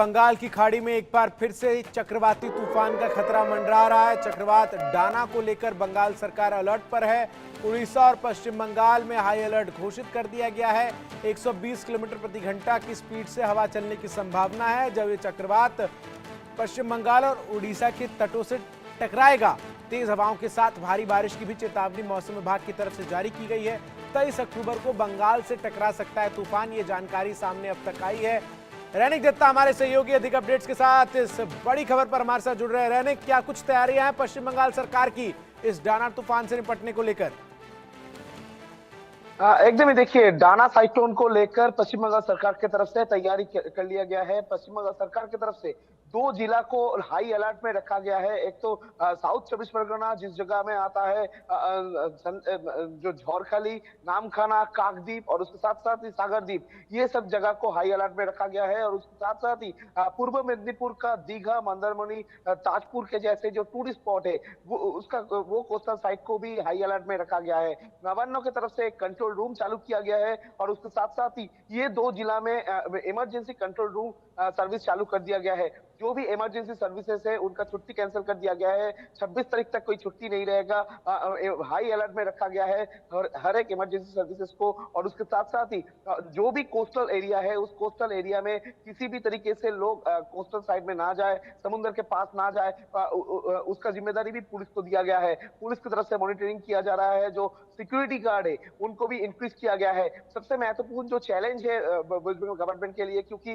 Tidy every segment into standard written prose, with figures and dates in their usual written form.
बंगाल की खाड़ी में एक बार फिर से चक्रवाती तूफान का खतरा मंडरा रहा है। चक्रवात डाना को लेकर बंगाल सरकार अलर्ट पर है। उड़ीसा और पश्चिम बंगाल में हाई अलर्ट घोषित कर दिया गया है। 120 किलोमीटर प्रति घंटा की स्पीड से हवा चलने की संभावना है। जब ये चक्रवात पश्चिम बंगाल और उड़ीसा के तटों से टकराएगा, तेज हवाओं के साथ भारी बारिश की भी चेतावनी मौसम विभाग की तरफ से जारी की गई है। 23 अक्टूबर को बंगाल से टकरा सकता है तूफान, ये जानकारी सामने अब तक आई है। रैनिक दत्ता हमारे सहयोगी अधिक अपडेट्स के साथ इस बड़ी खबर पर हमारे साथ जुड़ रहे हैं। रैनिक, क्या कुछ तैयारियां हैं पश्चिम बंगाल सरकार की इस डाना तूफान से निपटने को लेकर? एकदम ही देखिए, डाना साइक्लोन को लेकर पश्चिम बंगाल सरकार की तरफ से तैयारी कर लिया गया है। पश्चिम बंगाल सरकार की तरफ से दो जिला को हाई अलर्ट में रखा गया है। एक तो साउथ 24 परगना, जिस जगह में आता है जो झौरखाली, नामखाना, काकद्वीप और उसके साथ साथ ही सागर द्वीप, ये सब जगह को हाई अलर्ट में रखा गया है। और उसके साथ साथ ही पूर्व मेदिनीपुर का दीघा, मंदारमनी, ताजपुर के जैसे जो टूरिस्ट स्पॉट है वो कोस्टल साइड को भी हाई अलर्ट में रखा गया है। नवान्न की तरफ से एक कंट्रोल रूम चालू किया गया है और उसके साथ साथ ही ये दो जिला में इमरजेंसी कंट्रोल रूम सर्विस चालू कर दिया गया है। जो भी इमरजेंसी सर्विसेज है उनका छुट्टी कैंसिल कर दिया गया है। 26 तारीख तक कोई छुट्टी नहीं रहेगा। हाई अलर्ट में रखा गया है हर एक इमरजेंसी सर्विसेज को। और उसके साथ साथ ही जो भी कोस्टल एरिया है उस कोस्टल एरिया में किसी भी तरीके से लोग कोस्टल साइड में ना जाए, समुद्र के पास ना जाए, उसका जिम्मेदारी भी पुलिस को दिया गया है। पुलिस की तरफ से मॉनिटरिंग किया जा रहा है। जो सिक्योरिटी गार्ड है उनको भी इंक्रीज किया गया है। सबसे महत्वपूर्ण जो चैलेंज है वेस्ट बंगाल गवर्नमेंट के लिए, क्योंकि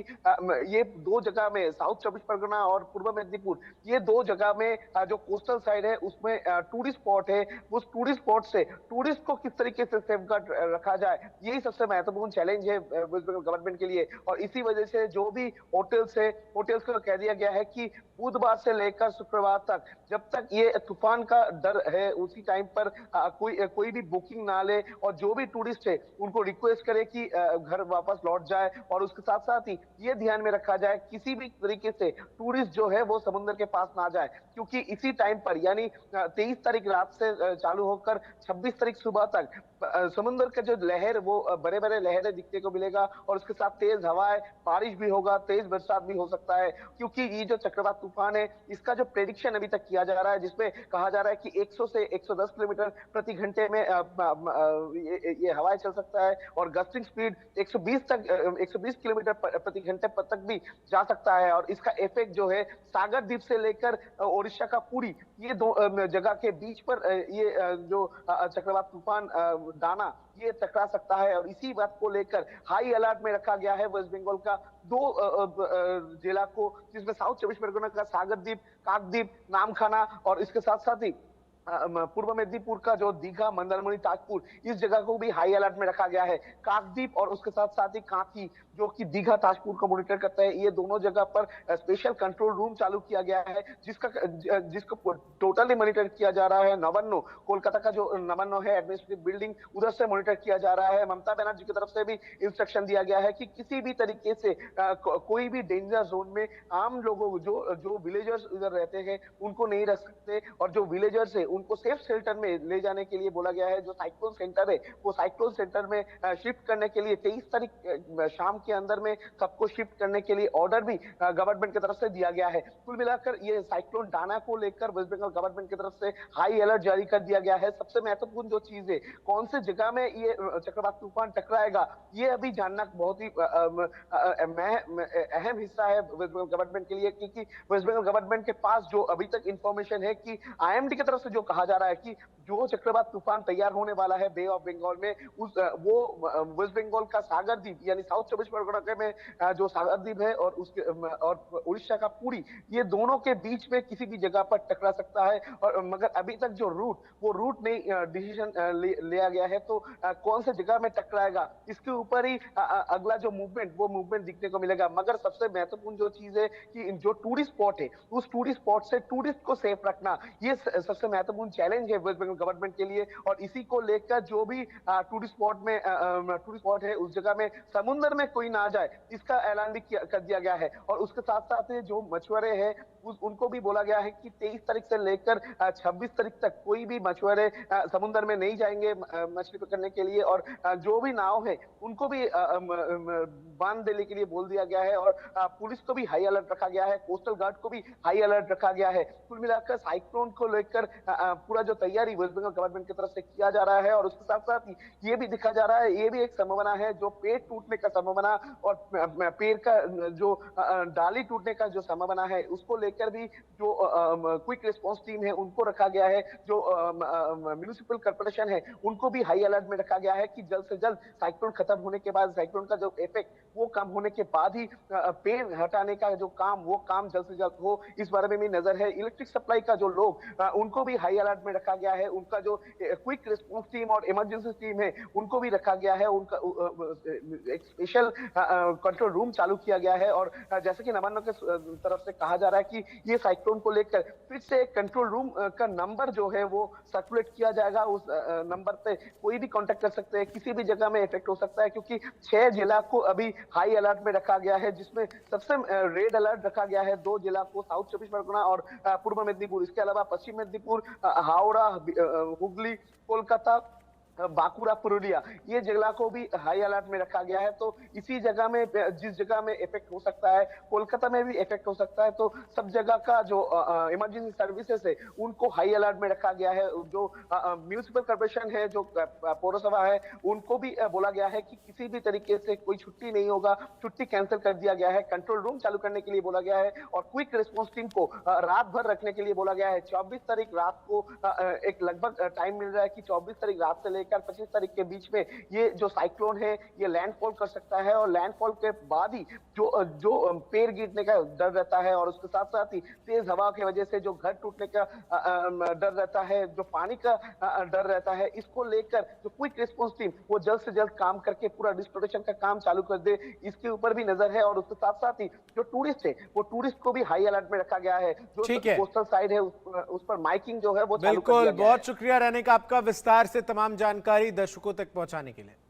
ये दो जगह में साउथ 24 परगना और पूर्व मेदिनीपुर, ये दो जगह में जो कोस्टल साइड है उसमें टूरिस्ट स्पॉट है। उस टूरिस्ट स्पॉट से टूरिस्ट को किस तरीके से सेफगार्ड रखा जाए, यही सबसे महत्वपूर्ण चैलेंज है वेस्ट बंगाल गवर्नमेंट के लिए। और इसी वजह से जो भी होटल्स है, होटल्स को कह दिया गया है कि बुधवार से लेकर शुक्रवार तक, जब तक ये तूफान का डर है उसी टाइम पर कोई भी बुकिंग ना ले। और जो भी टूरिस्ट है उनको रिक्वेस्ट करे कि घर वापस लौट जाए। और उसके साथ साथ ही ये ध्यान में रखा जाए किसी भी तरीके से टूरिस्ट जो है वो समुद्र के पास ना जाए, क्योंकि इसी टाइम पर यानी 23 तारीख रात से चालू होकर 26 तारीख सुबह तक समुद्र के जो लहर, वो बड़े बड़े लहरें दिखने को मिलेगा। और उसके साथ तेज हवाएं, बारिश भी होगा, तेज बरसात भी हो सकता है। क्योंकि ये जो चक्रवात तूफान है इसका जो प्रेडिक्शन अभी तक किया जा रहा है, जिसमें कहा जा रहा है कि 100 से 110 किलोमीटर प्रति घंटे में ये हवाएं चल सकता है। और गस्टिंग स्पीड 120 किलोमीटर प्रति घंटे तक भी जा सकता है। और इसका इफेक्ट जो है सागर द्वीप से लेकर ओडिशा का पुरी, ये दो जगह के बीच पर ये जो चक्रवात तूफान डाना ये टकरा सकता है। और इसी बात को लेकर हाई अलर्ट में रखा गया है वेस्ट बंगाल का दो जिला को, जिसमें साउथ 24 परगना का सागर द्वीप, काकद्वीप, नामखाना और इसके साथ साथ ही पूर्व मेदिनीपुर का जो दीघा, मंदारमनी, ताजपुर, इस जगह को भी हाई अलर्ट में रखा गया है। काकद्वीप और उसके साथ साथ ही कांकी, जो कि दीघा, ताजपुर को मॉनिटर करता है, ये दोनों जगह पर स्पेशल कंट्रोल रूम चालू किया गया है, जिसको टोटली मॉनिटर किया जा रहा है। नवन्नो, कोलकाता का जो नवन्नो है एडमिनिस्ट्रेटिव बिल्डिंग, उधर से मॉनिटर किया जा रहा है। ममता बनर्जी की तरफ से भी इंस्ट्रक्शन दिया गया है कि किसी भी तरीके से कोई भी डेंजर जोन में आम लोगों को, जो विलेजर्स इधर रहते हैं उनको नहीं रख सकते। और जो विलेजर्स है उनको सेफ शेल्टर में ले जाने के लिए बोला गया है। जो साइक्लोन सेंटर है वो साइक्लोन सेंटर में शिफ्ट करने के लिए 23 तारीख शाम के अंदर में सबको शिफ्ट करने के लिए ऑर्डर भी गवर्नमेंट की तरफ से दिया गया है। कुल मिलाकर ये साइक्लोन डाना को लेकर वेस्ट बंगाल गवर्नमेंट की तरफ से हाई अलर्ट जारी कर दिया गया है। सबसे महत्वपूर्ण जो चीज है, कौन से जगह में ये चक्रवात तूफान टकराएगा, ये अभी जानना बहुत ही अहम हिस्सा है वेस्ट बंगाल गवर्नमेंट के लिए। क्योंकि वेस्ट बंगाल गवर्नमेंट के पास जो अभी तक इंफॉर्मेशन है कि आईएमडी की तरफ से जो कहा जा रहा है कि जो चक्रवात तूफान तैयार होने वाला है बे ऑफ बंगाल में, वो वेस्ट बंगाल का सागर द्वीप यानी साउथ 24 परगना में जो सागर द्वीप है और उसके और उड़ीसा का पुरी, ये दोनों के बीच में किसी भी जगह पर टकरा सकता है। और मगर अभी तक जो रूट नहीं डिसीजन लिया गया है, तो कौन से जगह में टकराएगा इसके ऊपर ही अगला जो मूवमेंट दिखने को मिलेगा। मगर सबसे महत्वपूर्ण जो चीज है कि जो टूरिस्ट स्पॉट है उस टूरिस्ट स्पॉट से टूरिस्ट को सेफ रखना, ये सबसे महत्वपूर्ण चैलेंज है वेस्ट बंगाल बंगाल गवर्नमेंट के लिए। और इसी को लेकर जो भी टूरिस्ट स्पॉट है उस जगह में समुद्र में कोई ना जाए, इसका ऐलान भी कर दिया गया है। और उसके साथ साथ जो मछुआरे हैं उनको भी बोला गया है कि 23 तारीख से लेकर 26 तारीख तक कोई भी मछुआरे समुद्र में नहीं जाएंगे मछली पकड़ने के लिए। और जो भी नाव है उनको भी बांध देने के लिए बोल दिया गया है। और पुलिस को भी हाई अलर्ट रखा गया है, कोस्टल गार्ड को भी हाई अलर्ट रखा गया है। कुल मिलाकर साइक्लोन को लेकर पूरा जो तैयारी वेस्ट बंगाल गवर्नमेंट की तरफ से किया जा रहा है। और उसके साथ साथ ये भी दिखा जा रहा है, ये भी एक संभावना है जो पेड़ टूटने का संभावना और पेड़ का जो डाली टूटने का जो संभावना है उसको लेकर भी जो क्विक रिस्पांस टीम है उनको रखा गया है। जो म्युनिसिपल कॉर्पोरेशन है उनको भी हाई अलर्ट में रखा गया है कि जल्द से जल्द साइक्लोन खत्म होने के बाद, साइक्लोन का जो इफेक्ट वो कम होने के बाद ही पेड़ हटाने का जो काम वो काम जल्द से जल्द हो, इस बारे में भी नजर है। इलेक्ट्रिक सप्लाई का जो लोग उनको भी हाई अलर्ट में रखा गया है। उनका जो क्विक रिस्पांस टीम और इमरजेंसी टीम है उनको भी रखा गया है। उनका एक स्पेशल कंट्रोल रूम चालू किया गया है। और जैसे कि नवान्न के तरफ से कहा जा रहा है कि ये साइक्लोन को लेकर फिर से कंट्रोल रूम का नंबर जो है वो सर्कुलेट किया जाएगा। उस नंबर पे कोई भी कांटेक्ट कर सकते हैं, किसी भी जगह में इफेक्ट हो सकता है। क्योंकि 6 जिला को अभी हाई अलर्ट में रखा गया है, जिसमें सबसे रेड अलर्ट रखा गया है 2 जिला को, साउथ 24 परगना और पूर्व मेदिनीपुर। इसके अलावा पश्चिम मेदिनीपुर, हावड़ा, हुगली, कोलकाता, बांकुड़ा, पुरुलिया, ये जिला को भी हाई अलर्ट में रखा गया है। तो इसी जगह में जिस जगह में इफेक्ट हो सकता है, कोलकाता में भी इफेक्ट हो सकता है, तो सब जगह का जो इमरजेंसी सर्विसेज है उनको हाई अलर्ट में रखा गया है। जो म्युनिसिपल कॉर्पोरेशन है, जो पौरसभा है, उनको भी बोला गया है कि किसी भी तरीके से कोई छुट्टी नहीं होगा, छुट्टी कैंसिल कर दिया गया है। कंट्रोल रूम चालू करने के लिए बोला गया है और क्विक रिस्पॉन्स टीम को रात भर रखने के लिए बोला गया है। 24 तारीख रात को एक लगभग टाइम मिल रहा है कि 24 तारीख रात से 25 तारीख के बीच में ये जो साइक्लोन है ये लैंडफॉल कर सकता है। और लैंडफॉल के बाद ही जो पेड़ गिरने का डर रहता है और उसके साथ साथ ही तेज हवा की वजह से जो घर टूटने का डर रहता है, जो पानी का डर रहता है, इसको लेकर जो क्विक रिस्पांस टीम वो जल्द से जल्द काम करके पूरा डिस्ट्रिब्यूशन का काम चालू कर दे, इसके ऊपर भी नजर है। और उसके साथ साथ ही जो टूरिस्ट है वो टूरिस्ट को भी हाई अलर्ट में रखा गया है। जो कोस्टल साइड है उस पर माइकिंग जो है वो चालू कर दिया गया है। बहुत शुक्रिया रहने का आपका विस्तार से तमाम जानकारी दर्शकों तक पहुंचाने के लिए।